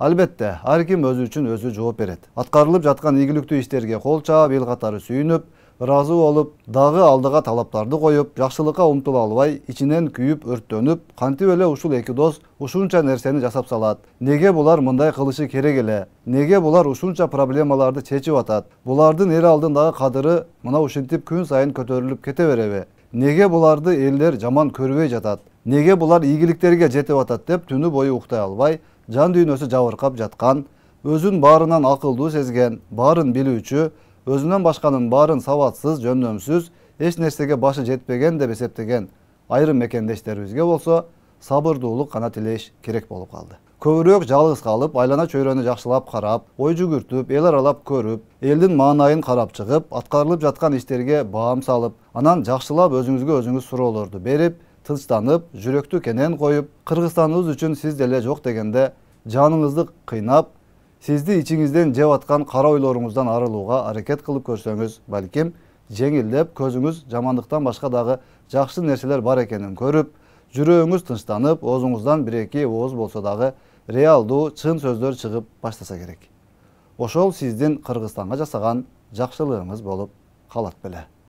Albatta, har kim özü üçün özü жооп берет. Аткарылып жаткан ийгиликтүү иштерге кол чаап, эл катары сүйүнүп, ыраазы болуп, дагы алдыга талаптарды коюп, жакшылыкка умтула албай, ичинен күйүп, өрттөнүп, кантип эле ушул эки дос ушунча нерсени жасап салат? Неге булар мындай кылышы керек эле? Неге булар ушунча проблемаларды чечип атат? Булардын эл алдындагы кадыры мына ушинтип күн сайын көтөрүлүп кете береби? Неге буларды элдер жаман көрбөй жатат? Неге булар ийгиликтерге жетип атат деп түнү бою уктай албай, жан дүйнөсү жабыркап жаткан, өзүн баарынан акылдуу сезген, баарын билүүчү, өзүнөн башканын баарын сабатсыз, жөндөмсүз, эч нерсеге башы жетпеген деп эсептеген айрым мекендештерибизге болсо сабырдуулук гана тилеш керек болуп калды. Көбүрөөк жалгыз калып, айлана чөйрөнү жакшылап карап, ой жүгүртүп, эл аралап көрүп, элдин маанайын карап чыгып, аткарылып жаткан иштерге баам салып, анан жакшылап өзүңүзгө өзүңүз суроолорду берип, тынчтанып, жүрөктү кенен коюп, Кыргызстаныбыз үчүн сиз деле жок дегенде жаныңызды кыйнап, сизди ичиңизден жеп аткан кара ойлоруңуздан арылууга аракет кылып көрсөңүз, балким жеңилдеп көзүңүз жамандыктан башка дагы жакшы нерселер бар экенин көрүп, жүрөгүңүз тынчтанып, оозуңуздан бир-эки ооз болсо дагы реалдуу, чын сөздөр чыгып баштаса керек. Ошол сиздин Кыргызстанга жасаган жакшылыгыңыз болуп калат беле.